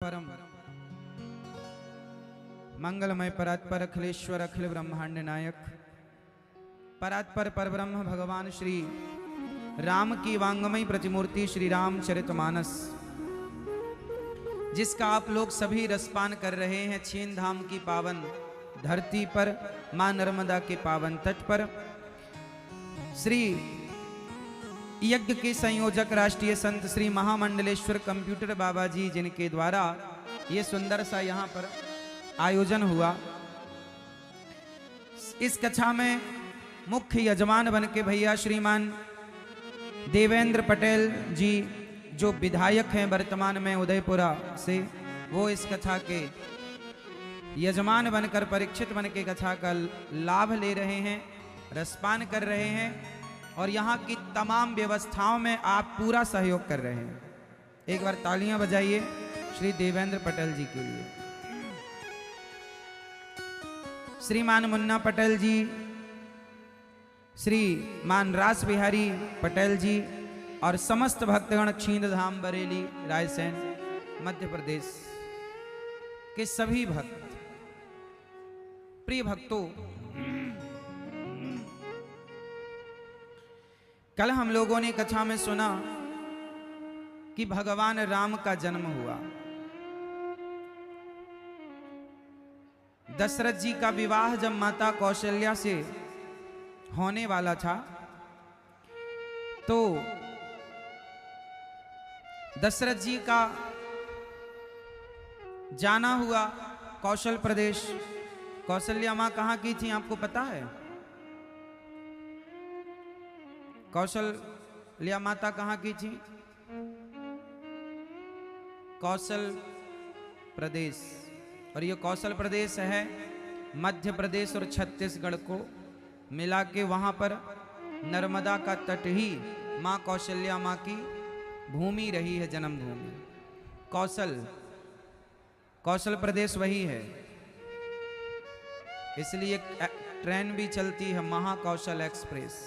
परम मंगलमय परात्पर अखिलेश्वर अखिल ब्रह्मांड नायक परात्पर परब्रह्म भगवान श्री राम की वांगमयी प्रतिमूर्ति श्री रामचरितमानस, जिसका आप लोग सभी रसपान कर रहे हैं छीन धाम की पावन धरती पर, मां नर्मदा के पावन तट पर। श्री यज्ञ के संयोजक राष्ट्रीय संत श्री महामंडलेश्वर कंप्यूटर बाबा जी, जिनके द्वारा ये सुंदर सा यहाँ पर आयोजन हुआ। इस कक्षा में मुख्य यजमान बन के भैया श्रीमान देवेंद्र पटेल जी, जो विधायक हैं वर्तमान में उदयपुरा से, वो इस कथा के यजमान बनकर परीक्षित बन के कथा का लाभ ले रहे हैं, रसपान कर रहे हैं और यहाँ की तमाम व्यवस्थाओं में आप पूरा सहयोग कर रहे हैं। एक बार तालियां बजाइए श्री देवेंद्र पटेल जी के लिए। श्रीमान मुन्ना पटेल जी, श्री मान रास बिहारी पटेल जी और समस्त भक्तगण छींद धाम बरेली रायसेन मध्य प्रदेश के सभी भक्त, प्रिय भक्तों, कल हम लोगों ने कथा में सुना कि भगवान राम का जन्म हुआ। दशरथ जी का विवाह जब माता कौशल्या से होने वाला था, तो दशरथ जी का जाना हुआ कौशल प्रदेश। कौशल्या मां कहाँ की थी आपको पता है? कौशल्या माता कहाँ की थी? कौशल प्रदेश। और ये कौशल प्रदेश है मध्य प्रदेश और छत्तीसगढ़ को मिला के, वहां पर नर्मदा का तट ही मां कौशल्या मां की भूमि रही है, जन्मभूमि। कौशल प्रदेश वही है, इसलिए ट्रेन भी चलती है महाकौशल एक्सप्रेस।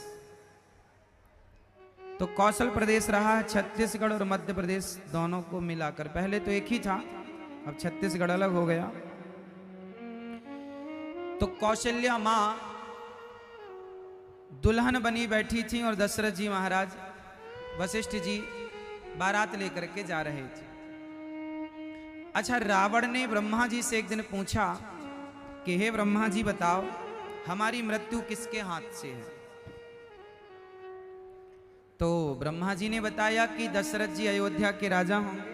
तो कौशल प्रदेश रहा है छत्तीसगढ़ और मध्य प्रदेश दोनों को मिलाकर। पहले तो एक ही था, अब छत्तीसगढ़ अलग हो गया। तो कौशल्या मां दुल्हन बनी बैठी थी और दशरथ जी महाराज, वशिष्ठ जी बारात लेकर के जा रहे थे। अच्छा, रावण ने ब्रह्मा जी से एक दिन पूछा कि हे ब्रह्मा जी बताओ, हमारी मृत्यु किसके हाथ से है? तो ब्रह्मा जी ने बताया कि दशरथ जी अयोध्या के राजा होंगे,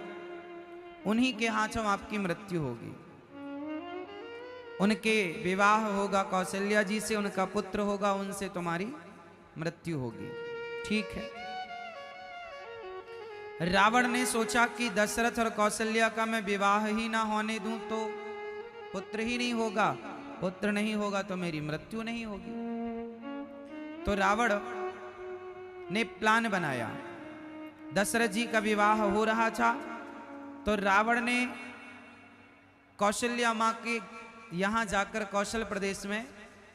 उन्हीं के हाथों आपकी मृत्यु होगी। उनके विवाह होगा कौशल्या जी से, उनका पुत्र होगा, उनसे तुम्हारी मृत्यु होगी। ठीक है। रावण ने सोचा कि दशरथ और कौशल्या का मैं विवाह ही ना होने दूं तो पुत्र ही नहीं होगा, पुत्र नहीं होगा तो मेरी मृत्यु नहीं होगी। तो रावण ने प्लान बनाया। दशरथ जी का विवाह हो रहा था, तो रावण ने कौशल्या मां के यहां जाकर कौशल प्रदेश में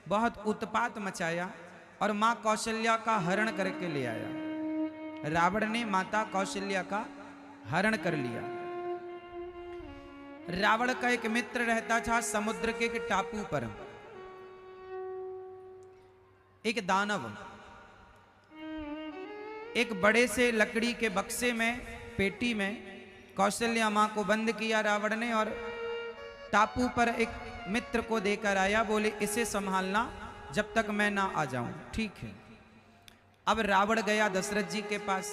बहुत उत्पात मचाया और मां कौशल्या का हरण करके ले आया। रावण ने माता कौशल्या का हरण कर लिया। रावण का एक मित्र रहता था समुद्र के एक टापू पर, एक दानव। एक बड़े से लकड़ी के बक्से में, पेटी में कौशल्या मां को बंद किया रावण ने और टापू पर एक मित्र को देकर आया, बोले इसे संभालना जब तक मैं ना आ जाऊं। ठीक है। अब रावण गया दशरथ जी के पास।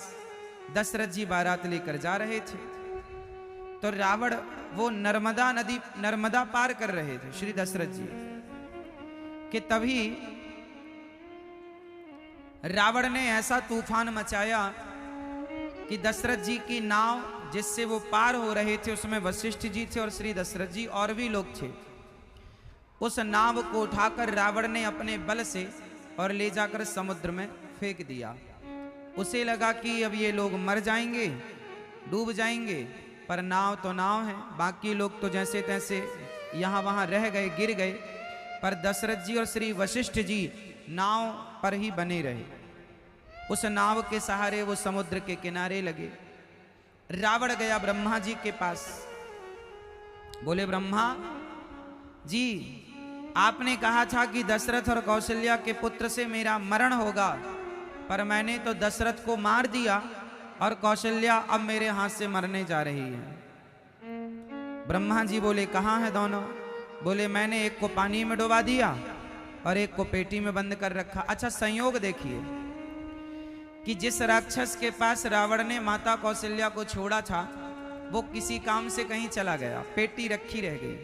दशरथ जी बारात लेकर जा रहे थे, तो रावण वो नर्मदा पार कर रहे थे श्री दशरथ जी कि तभी रावण ने ऐसा तूफान मचाया कि दशरथ जी की नाव जिससे वो पार हो रहे थे, उसमें वशिष्ठ जी थे और श्री दशरथ जी और भी लोग थे। उस नाव को उठाकर रावण ने अपने बल से और ले जाकर समुद्र में फेंक दिया। उसे लगा कि अब ये लोग मर जाएंगे, डूब जाएंगे, पर नाव तो नाव है, बाकी लोग तो जैसे तैसे यहाँ वहाँ रह गए, गिर गए। पर दशरथ जी और श्री वशिष्ठ जी नाव पर ही बने रहे। उस नाव के सहारे वो समुद्र के किनारे लगे। रावण गया ब्रह्मा जी के पास बोले ब्रह्मा जी, आपने कहा था कि दशरथ और कौशल्या के पुत्र से मेरा मरण होगा, पर मैंने तो दशरथ को मार दिया और कौशल्या अब मेरे हाथ से मरने जा रही है। ब्रह्मा जी बोले कहाँ है दोनों? बोले मैंने एक को पानी में डुबा दिया और एक को पेटी में बंद कर रखा। अच्छा संयोग देखिए कि जिस राक्षस के पास रावण ने माता कौशल्या को छोड़ा था वो किसी काम से कहीं चला गया, पेटी रखी रह गई।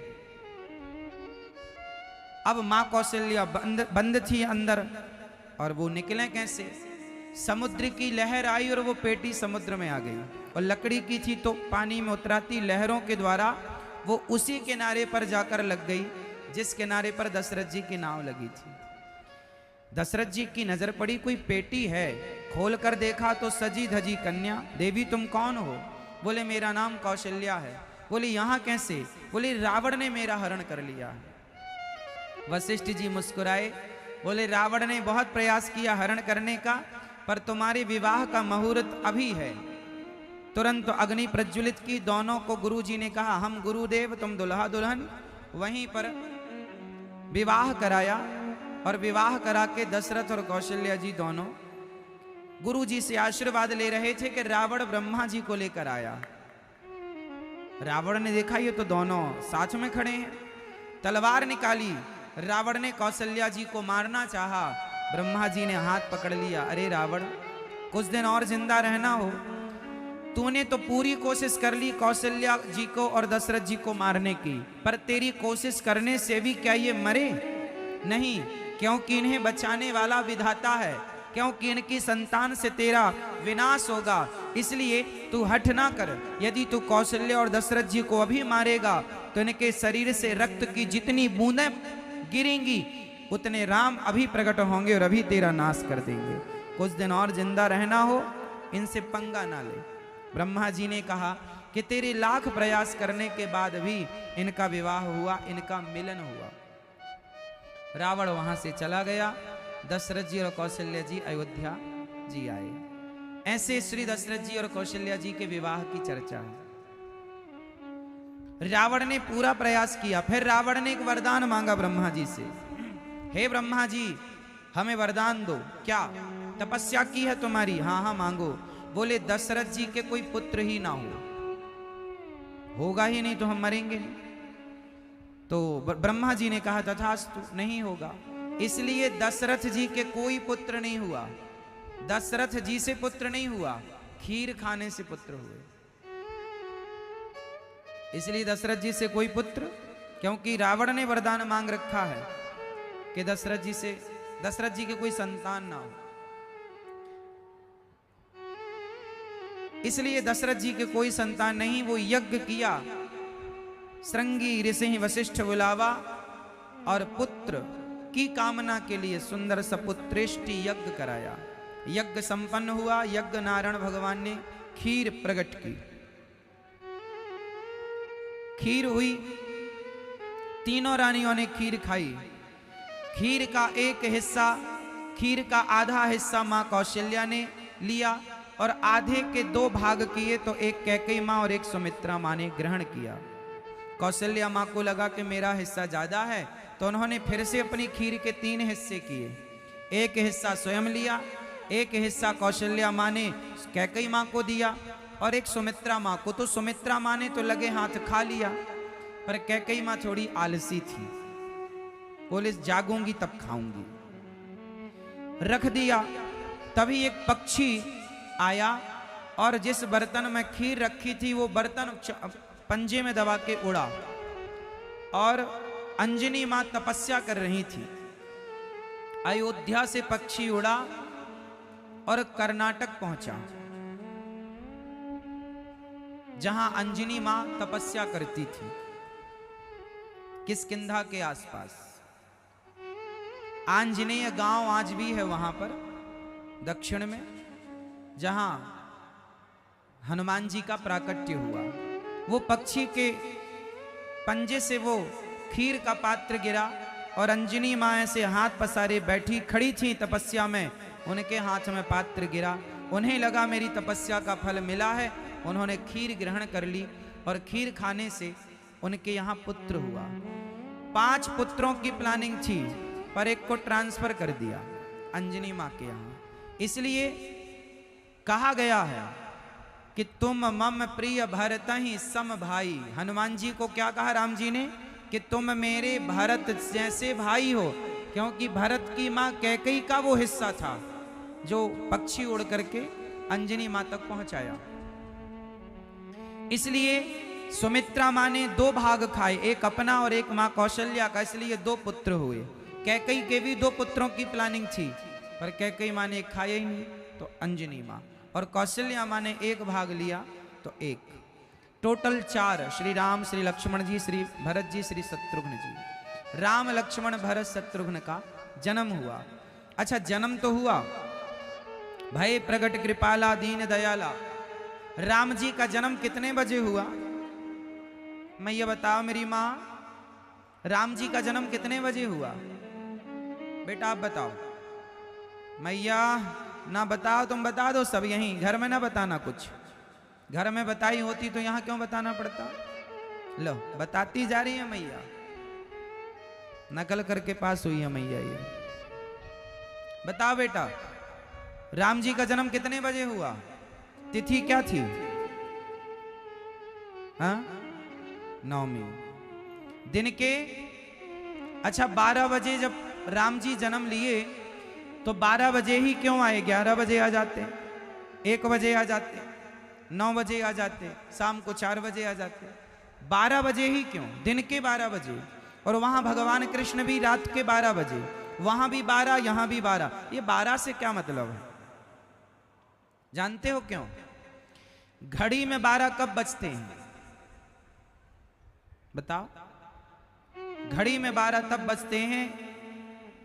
अब मां कौशल्या बंद थी अंदर और वो निकले कैसे? समुद्र की लहर आई और वो पेटी समुद्र में आ गई, और लकड़ी की थी तो पानी में उतराती लहरों के द्वारा वो उसी किनारे पर जाकर लग गई जिस किनारे पर दशरथ जी की नाव लगी थी। दशरथ जी की नजर पड़ी, कोई पेटी है, खोल कर देखा तो सजी धजी कन्या। देवी तुम कौन हो? बोले मेरा नाम कौशल्या है। बोले यहाँ कैसे? बोले रावण ने मेरा हरण कर लिया। वशिष्ठ जी मुस्कुराए, बोले रावण ने बहुत प्रयास किया हरण करने का, पर तुम्हारे विवाह का मुहूर्त अभी है। तुरंत अग्नि प्रज्वलित की, दोनों को गुरु जी ने कहा हम गुरुदेव तुम दुल्हा दुल्हन, वहीं पर विवाह कराया। और विवाह करा के दशरथ और कौशल्या जी दोनों गुरु जी से आशीर्वाद ले रहे थे कि रावण ब्रह्मा जी को लेकर आया। रावण ने देखा ये तो दोनों साथ में खड़े हैं, तलवार निकाली, रावण ने कौशल्या जी को मारना चाहा, ब्रह्मा जी ने हाथ पकड़ लिया। अरे रावण, कुछ दिन और जिंदा रहना हो, तूने तो पूरी कोशिश कर ली कौशल्या जी को और दशरथ जी को मारने की, पर तेरी कोशिश करने से भी क्या ये मरे? नहीं, क्योंकि इन्हें बचाने वाला विधाता है, क्योंकि इनकी संतान से तेरा विनाश होगा। इसलिए तू हठ ना कर, यदि तू कौशल्या और दशरथ जी को अभी मारेगा तो इनके शरीर से रक्त की जितनी बूंदें गिरेंगी उतने राम अभी प्रकट होंगे और अभी तेरा नाश कर देंगे। कुछ दिन और जिंदा रहना हो, इनसे पंगा ना ले। ब्रह्मा जी ने कहा कि तेरे लाख प्रयास करने के बाद भी इनका विवाह हुआ, इनका मिलन हुआ। रावण वहां से चला गया, दशरथ जी और कौशल्या जी अयोध्या जी आए। ऐसे श्री दशरथ जी और कौशल्या जी के विवाह की चर्चा है। रावण ने पूरा प्रयास किया, फिर रावण ने एक वरदान मांगा ब्रह्मा जी से, हे ब्रह्मा जी हमें वरदान दो। क्या तपस्या की है तुम्हारी? हाँ हाँ मांगो। बोले दशरथ जी के कोई पुत्र ही ना हो, होगा ही नहीं तो हम मरेंगे नहीं। तो ब्रह्मा जी ने कहा तथास्तु, नहीं होगा। इसलिए दशरथ जी के कोई पुत्र नहीं हुआ, दशरथ जी से पुत्र नहीं हुआ, खीर खाने से पुत्र हुए। इसलिए दशरथ जी से कोई पुत्र, क्योंकि रावण ने वरदान मांग रखा है कि दशरथ जी के कोई संतान ना हो। इसलिए दशरथ जी के कोई संतान नहीं, वो यज्ञ किया, श्रृंगी ऋषि वशिष्ठ बुलावा और पुत्र की कामना के लिए सुंदर सपुत्रेष्टि यज्ञ कराया। यज्ञ संपन्न हुआ। यज्ञ नारायण भगवान ने खीर प्रकट की, खीर हुई, तीनों रानियों ने खीर खाई। खीर का एक हिस्सा, खीर का आधा हिस्सा मां कौशल्या ने लिया और आधे के 2 भाग किए, तो एक कैकेयी मां और एक सुमित्रा मां ने ग्रहण किया। कौशल्या मां को लगा कि मेरा हिस्सा ज्यादा है, तो उन्होंने फिर से अपनी खीर के 3 हिस्से किए। एक हिस्सा स्वयं लिया, एक हिस्सा कौशल्या मां ने कैकेयी मां को दिया और एक सुमित्रा मां को। तो सुमित्रा मां ने तो लगे हाथ खा लिया, पर कैकेयी मां थोड़ी आलसी थी, बोले जागूंगी तब खाऊंगी, रख दिया। तभी एक पक्षी आया और जिस बर्तन में खीर रखी थी वो बर्तन पंजे में दबा के उड़ा, और अंजनी मां तपस्या कर रही थी। अयोध्या से पक्षी उड़ा और कर्नाटक पहुंचा, जहां अंजनी मां तपस्या करती थी, किष्किंधा के आसपास। आंजनेय गांव आज भी है वहां पर दक्षिण में, जहां हनुमान जी का प्राकट्य हुआ। वो पक्षी के पंजे से वो खीर का पात्र गिरा और अंजनी मां ऐसे हाथ पसारे बैठी खड़ी थी तपस्या में, उनके हाथ में पात्र गिरा। उन्हें लगा मेरी तपस्या का फल मिला है, उन्होंने खीर ग्रहण कर ली और खीर खाने से उनके यहाँ पुत्र हुआ। 5 पुत्रों की प्लानिंग थी, पर एक को ट्रांसफर कर दिया अंजनी माँ के यहाँ। इसलिए कहा गया है कि तुम मम प्रिय भरत ही सम भाई। हनुमान जी को क्या कहा राम जी ने कि तुम मेरे भरत जैसे भाई हो, क्योंकि भरत की माँ कैकेयी का वो हिस्सा था जो पक्षी उड़ करके अंजनी माँ तक पहुंचाया। इसलिए सुमित्रा माँ ने 2 भाग खाए, एक अपना और एक माँ कौशल्या का, इसलिए 2 पुत्र हुए। कैकेयी के भी 2 पुत्रों की प्लानिंग थी, पर कैकेयी माँ ने एक खाया ही नहीं, तो अंजनी माँ, और कौशल्या माँ ने 1 भाग लिया तो 1। टोटल 4, श्री राम, श्री लक्ष्मण जी, श्री भरत जी, श्री शत्रुघ्न जी। राम लक्ष्मण भरत शत्रुघ्न का जन्म हुआ। अच्छा, जन्म तो हुआ, भय प्रगट कृपाला दीन दयाला। राम जी का जन्म कितने बजे हुआ? मैं ये बताओ मेरी माँ, राम जी का जन्म कितने बजे हुआ? बेटा आप बताओ। मैया ना बताओ, तुम बता दो सब यहीं, घर में ना बताना कुछ। घर में बताई होती तो यहां क्यों बताना पड़ता? लो बताती जा रही है मैया, नकल करके पास हुई है मैया। ये बताओ बेटा, राम जी का जन्म कितने बजे हुआ? तिथि क्या थी? हाँ, नवमी दिन के। अच्छा, 12 बजे जब राम जी जन्म लिए तो 12 बजे ही क्यों आए? 11 बजे आ जाते, 1 बजे आ जाते, 9 बजे आ जाते, शाम को 4 बजे आ जाते। 12 बजे ही क्यों? दिन के 12 बजे। और वहां भगवान कृष्ण भी रात के 12 बजे, वहां भी 12, यहां भी 12। ये 12 से क्या मतलब है? जानते हो क्यों? घड़ी में 12 कब बजते हैं? बताओ। घड़ी में 12 तब बजते हैं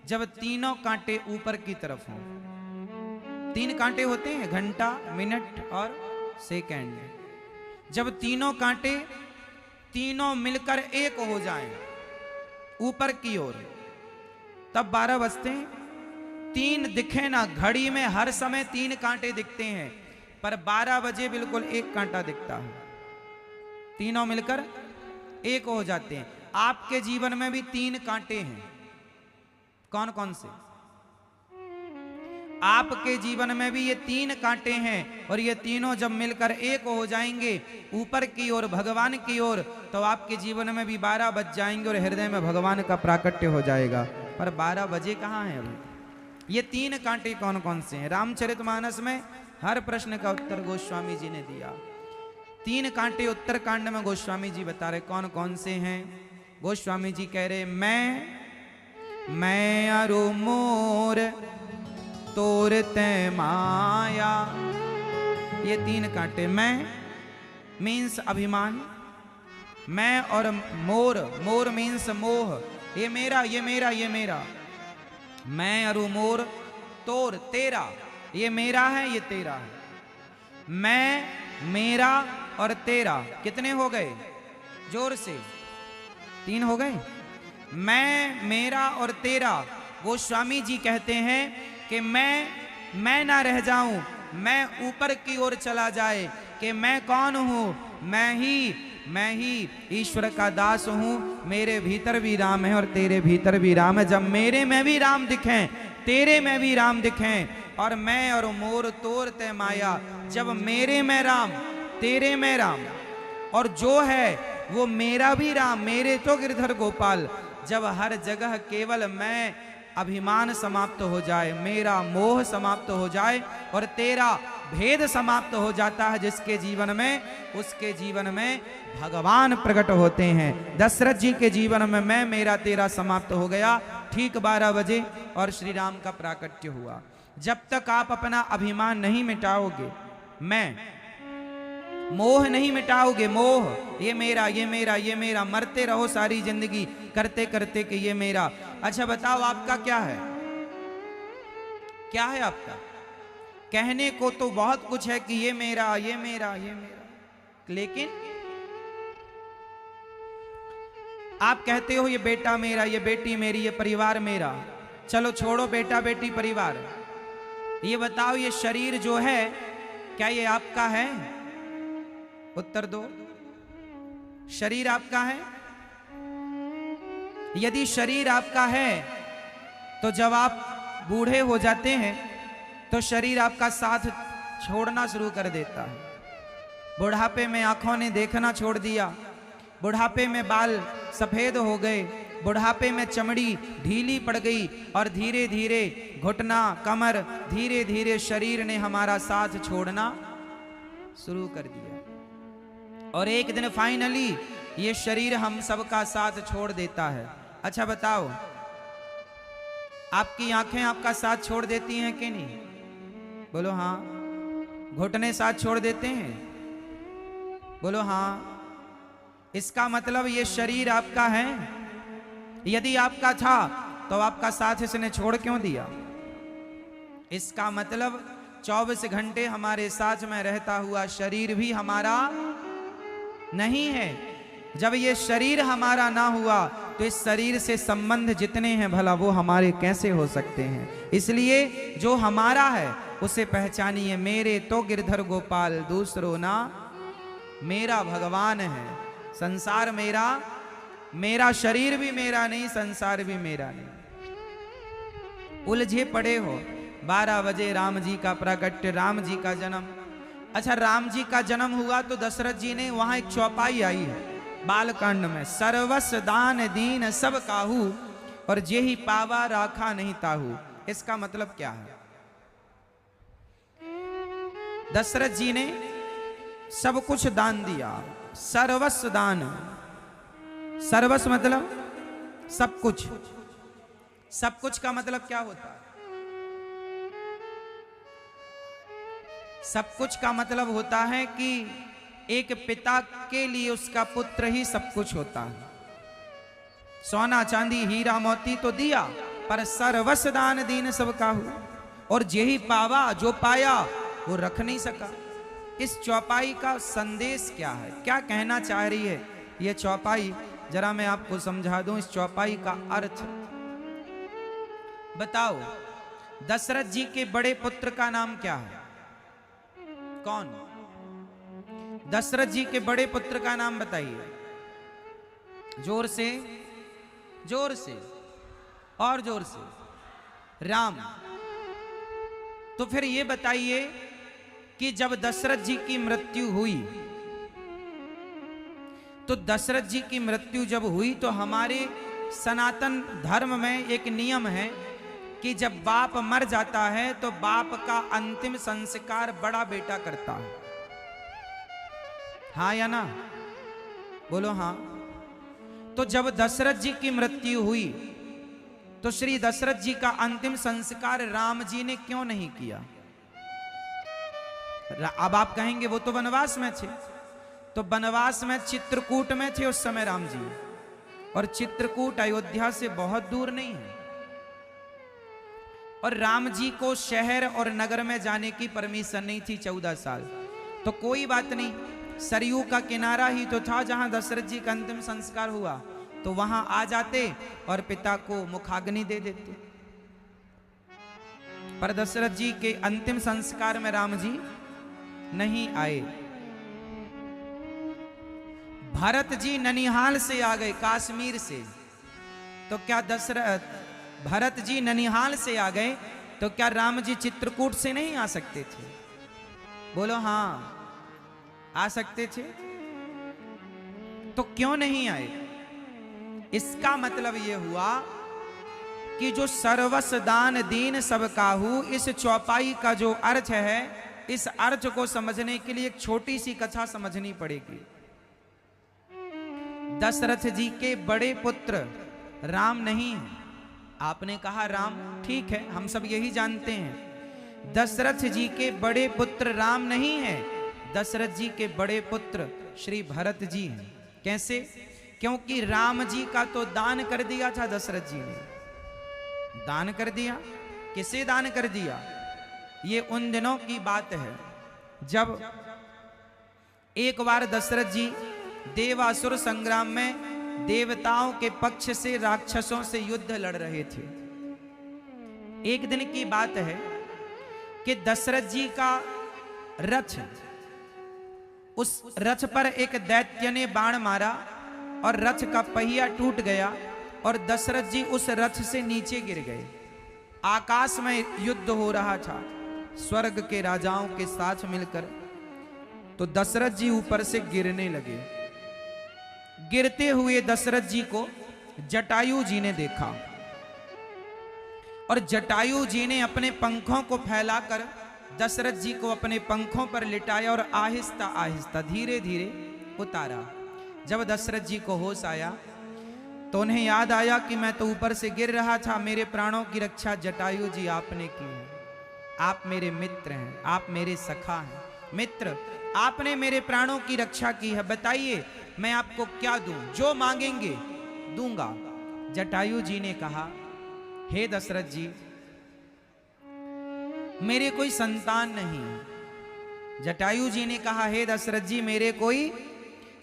जब तीनों कांटे ऊपर की तरफ हों। 3 कांटे होते हैं, घंटा, मिनट और सेकंड। जब तीनों कांटे तीनों मिलकर एक हो जाएं ऊपर की ओर, तब 12 बजते हैं। 3 दिखे ना, घड़ी में हर समय 3 कांटे दिखते हैं, पर 12 बजे बिल्कुल 1 कांटा दिखता है। तीनों मिलकर एक हो जाते हैं। आपके जीवन में भी 3 कांटे हैं। कौन कौन से? आपके जीवन में भी ये 3 कांटे हैं, और ये तीनों जब मिलकर एक हो जाएंगे ऊपर की ओर, भगवान की ओर, तो आपके जीवन में भी 12 बज जाएंगे और हृदय में भगवान का प्राकट्य हो जाएगा। पर 12 बजे कहाँ हैं अभी? ये 3 कांटे कौन कौन से हैं? रामचरितमानस में हर प्रश्न का उत्तर गोस्वामी जी ने दिया। 3 कांटे उत्तर कांड में गोस्वामी जी बता रहे कौन कौन से हैं। गोस्वामी जी कह रहे, मैं अरु मोर तोरते माया। ये 3 कांटे। मैं मीन्स अभिमान, मैं और मोर, मोर मीन्स मोह, ये मेरा, ये मेरा, ये मेरा। मैं अरु मोर तोर, तेरा, ये मेरा है, ये तेरा है। मैं, मेरा और तेरा, कितने हो गए? जोर से 3 हो गए। मैं, मेरा और तेरा। गोस्वामी जी कहते हैं कि मैं ना रह जाऊं, मैं ऊपर की ओर चला जाए, कि मैं कौन हूं? मैं ही ईश्वर का दास हूं। मेरे भीतर भी राम है और तेरे भीतर भी राम है। जब मेरे में भी राम दिखें, तेरे में भी राम दिखें, और मैं और मोर तोरते माया, जब मेरे में राम, तेरे में राम, और जो है वो मेरा भी राम, मेरे तो गिरधर गोपाल, जब हर जगह केवल मैं, अभिमान समाप्त हो जाए, मेरा मोह समाप्त हो जाए, और तेरा भेद समाप्त हो जाता है जिसके जीवन में, उसके जीवन में भगवान प्रकट होते हैं। दशरथ जी के जीवन में मैं, मेरा, तेरा समाप्त हो गया ठीक 12 बजे, और श्री राम का प्राकट्य हुआ। जब तक आप अपना अभिमान नहीं मिटाओगे, मैं, मोह नहीं मिटाओगे, मोह, ये मेरा, ये मेरा, ये मेरा, मरते रहो सारी जिंदगी करते करते कि ये मेरा। अच्छा बताओ आपका क्या है? क्या है आपका? कहने को तो बहुत कुछ है कि ये मेरा, ये मेरा, ये मेरा, लेकिन आप कहते हो ये बेटा मेरा, ये बेटी मेरी, ये परिवार मेरा। चलो छोड़ो बेटा बेटी परिवार, ये बताओ ये शरीर जो है क्या ये आपका है? उत्तर दो। शरीर आपका है? यदि शरीर आपका है तो जब आप बूढ़े हो जाते हैं तो शरीर आपका साथ छोड़ना शुरू कर देता है। बुढ़ापे में आंखों ने देखना छोड़ दिया, बुढ़ापे में बाल सफेद हो गए, बुढ़ापे में चमड़ी ढीली पड़ गई और धीरे धीरे घुटना, कमर, धीरे धीरे शरीर ने हमारा साथ छोड़ना शुरू कर दिया और एक दिन फाइनली ये शरीर हम सबका साथ छोड़ देता है। अच्छा बताओ, आपकी आंखें आपका साथ छोड़ देती हैं कि नहीं? बोलो हाँ। घुटने साथ छोड़ देते हैं? बोलो हाँ। इसका मतलब ये शरीर आपका है? यदि आपका था तो आपका साथ इसने छोड़ क्यों दिया? इसका मतलब 24 घंटे हमारे साथ में रहता हुआ शरीर भी हमारा नहीं है। जब ये शरीर हमारा ना हुआ तो इस शरीर से संबंध जितने हैं भला वो हमारे कैसे हो सकते हैं? इसलिए जो हमारा है उसे पहचानिए। मेरे तो गिरधर गोपाल दूसरो ना, मेरा भगवान है। संसार मेरा, मेरा शरीर भी मेरा नहीं, संसार भी मेरा नहीं। उलझे पड़े हो। 12 बजे राम जी का प्राकट्य, राम जी का जन्म। अच्छा, राम जी का जन्म हुआ तो दशरथ जी ने वहां एक चौपाई आई है बालकांड में, सर्वस दान दीन सब काहू और जेहि पावा राखा नहीं ताहू। इसका मतलब क्या है? दशरथ जी ने सब कुछ दान दिया, सर्वस्व दान। सर्वस्व मतलब सब कुछ। सब कुछ का मतलब क्या होता है? सब कुछ का मतलब होता है कि एक पिता के लिए उसका पुत्र ही सब कुछ होता है। सोना चांदी हीरा मोती तो दिया, पर सर्वस्व दान दीन सब काहू और जेहि पावा, जो पाया वो रख नहीं सका। इस चौपाई का संदेश क्या है? क्या कहना चाह रही है ये चौपाई? जरा मैं आपको समझा दूं इस चौपाई का अर्थ। बताओ, दशरथ जी के बड़े पुत्र का नाम क्या है? कौन? दशरथ जी के बड़े पुत्र का नाम बताइए। जोर से, जोर से और जोर से। राम। तो फिर ये बताइए कि जब दशरथ जी की मृत्यु हुई तो दशरथ जी की मृत्यु जब हुई तो हमारे सनातन धर्म में एक नियम है कि जब बाप मर जाता है तो बाप का अंतिम संस्कार बड़ा बेटा करता है। हाँ या ना? बोलो हाँ। तो जब दशरथ जी की मृत्यु हुई तो श्री दशरथ जी का अंतिम संस्कार राम जी ने क्यों नहीं किया? अब आप कहेंगे वो तो वनवास में थे। तो वनवास में चित्रकूट में थे उस समय राम जी, और चित्रकूट अयोध्या से बहुत दूर नहीं है। और राम जी को शहर और नगर में जाने की परमिशन नहीं थी 14 साल। तो कोई बात नहीं, सरयू का किनारा ही तो था जहां दशरथ जी का अंतिम संस्कार हुआ, तो वहां आ जाते और पिता को मुखाग्नि दे देते। पर दशरथ जी के अंतिम संस्कार में राम जी नहीं आए। भरत जी ननिहाल से आ गए, कश्मीर से। तो क्या भरत जी ननिहाल से आ गए तो क्या राम जी चित्रकूट से नहीं आ सकते थे? बोलो हाँ, आ सकते थे। तो क्यों नहीं आए? इसका मतलब यह हुआ कि जो सर्वस्व दान दीन सब काहू, इस चौपाई का जो अर्थ है, इस अर्थ को समझने के लिए एक छोटी सी कथा समझनी पड़ेगी। दशरथ जी के बड़े पुत्र राम नहीं है। आपने कहा राम, ठीक है, हम सब यही जानते हैं। दशरथ जी के बड़े पुत्र राम नहीं है, दशरथ जी के बड़े पुत्र श्री भरत जी हैं। कैसे? क्योंकि राम जी का तो दान कर दिया था दशरथ जी ने। दान कर दिया। किसे दान कर दिया? ये उन दिनों की बात है जब एक बार दशरथ जी देवासुर संग्राम में देवताओं के पक्ष से राक्षसों से युद्ध लड़ रहे थे। एक दिन की बात है कि दशरथ जी का रथ उस रथ पर एक दैत्य ने बाण मारा और रथ का पहिया टूट गया और दशरथ जी उस रथ से नीचे गिर गए। आकाश में युद्ध हो रहा था स्वर्ग के राजाओं के साथ मिलकर, तो दशरथ जी ऊपर से गिरने लगे। गिरते हुए दशरथ जी को जटायु जी ने देखा और जटायु जी ने अपने पंखों को फैलाकर दशरथ जी को अपने पंखों पर लिटाया और आहिस्ता आहिस्ता धीरे धीरे उतारा। जब दशरथ जी को होश आया तो उन्हें याद आया कि मैं तो ऊपर से गिर रहा था, मेरे प्राणों की रक्षा जटायु जी आपने की है। आप मेरे मित्र हैं, आप मेरे सखा हैं। मित्र, आपने मेरे प्राणों की रक्षा की है, बताइए मैं आपको क्या दूं? जो मांगेंगे दूंगा। जटायु जी ने कहा, हे दशरथ जी, मेरे कोई संतान नहीं है। जटायु जी ने कहा, हे दशरथ जी, मेरे कोई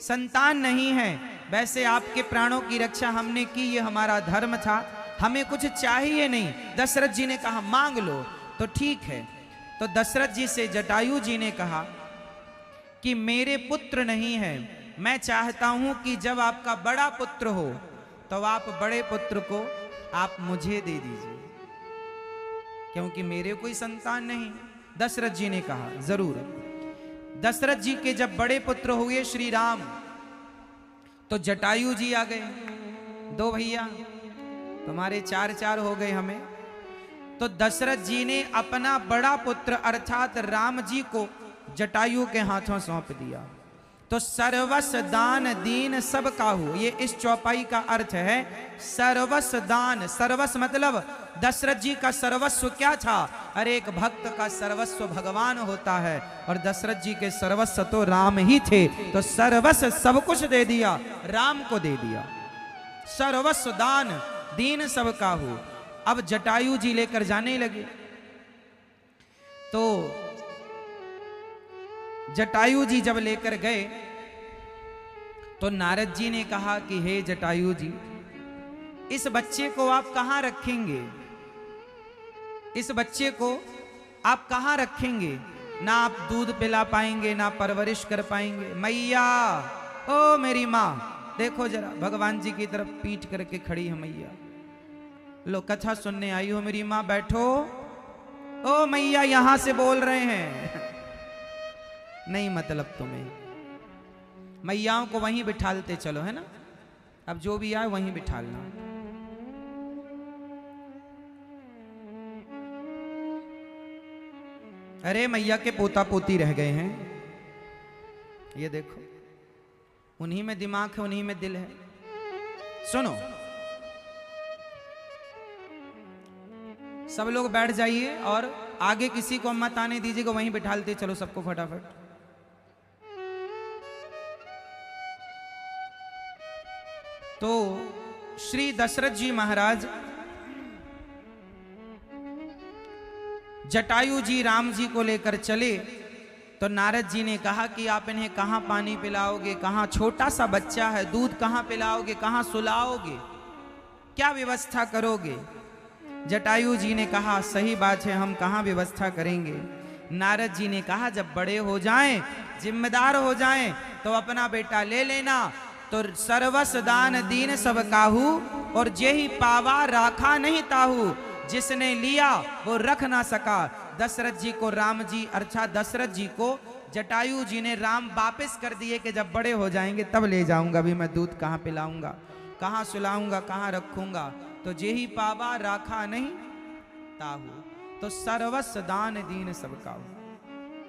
संतान नहीं है। वैसे आपके प्राणों की रक्षा हमने की, ये हमारा धर्म था, हमें कुछ चाहिए नहीं। दशरथ जी ने कहा, मांग लो। तो ठीक है। तो दशरथ जी से जटायु जी ने कहा कि मेरे पुत्र नहीं है, मैं चाहता हूं कि जब आपका बड़ा पुत्र हो तो आप बड़े पुत्र को आप मुझे दे दीजिए, क्योंकि मेरे कोई संतान नहीं। दशरथ जी ने कहा, जरूर। दशरथ जी के जब बड़े पुत्र हुए श्री राम, तो जटायु जी आ गए। दो भैया, तुम्हारे चार चार हो गए हमें। तो दशरथ जी ने अपना बड़ा पुत्र अर्थात राम जी को जटायु के हाथों सौंप दिया। तो सर्वस दान दीन सब काहू, ये इस चौपाई का अर्थ है। सर्वस दान, सर्वस मतलब दशरथ जी का सर्वस्व क्या था? अरे एक भक्त का सर्वस्व भगवान होता है और दशरथ जी के सर्वस्व तो राम ही थे। तो सर्वस्व सब कुछ दे दिया, राम को दे दिया। सर्वस्व दान दीन सब काहू। अब जटायु जी लेकर जाने लगे। तो जटायु जी जब लेकर गए तो नारद जी ने कहा कि हे जटायु जी, इस बच्चे को आप कहां रखेंगे? इस बच्चे को आप कहां रखेंगे? ना आप दूध पिला पाएंगे, ना परवरिश कर पाएंगे। मैया, ओ मेरी माँ, देखो जरा, भगवान जी की तरफ पीठ करके खड़ी है मैया। लो, कथा सुनने आई हो मेरी माँ, बैठो। ओ मैया, यहां से बोल रहे हैं। नहीं मतलब तुम्हें, मैयाओं को वहीं बिठालते चलो, है ना? अब जो भी आए वहीं बिठालना। अरे मैया के पोता पोती रह गए हैं, ये देखो, उन्हीं में दिमाग है, उन्हीं में दिल है। सुनो, सब लोग बैठ जाइए और आगे किसी को मत आने दीजिएगा, वहीं बिठालते चलो सबको फटाफट। तो श्री दशरथ जी महाराज जटायु जी राम जी को लेकर चले। तो नारद जी ने कहा कि आप इन्हें कहां पानी पिलाओगे? कहां, छोटा सा बच्चा है, दूध कहां पिलाओगे? कहां सुलाओगे? क्या व्यवस्था करोगे? जटायु जी ने कहा, सही बात है, हम कहां व्यवस्था करेंगे। नारद जी ने कहा, जब बड़े हो जाएं, जिम्मेदार हो जाएं, तो अपना बेटा ले लेना। तो सर्वस दान दीन सब काहू, और जेहि पावा राखा नहीं ताहू। जिसने लिया वो रख ना सका। दशरथ जी को राम जी अर्थात दशरथ जी को जटायु जी ने राम वापस कर दिए कि जब बड़े हो जाएंगे तब ले जाऊंगा, अभी मैं दूध कहाँ पिलाऊंगा, कहाँ सुलाऊंगा, कहाँ रखूंगा। तो जेहि पावा राखा नहीं ताहू। तो सर्वस दान दीन सब काहू।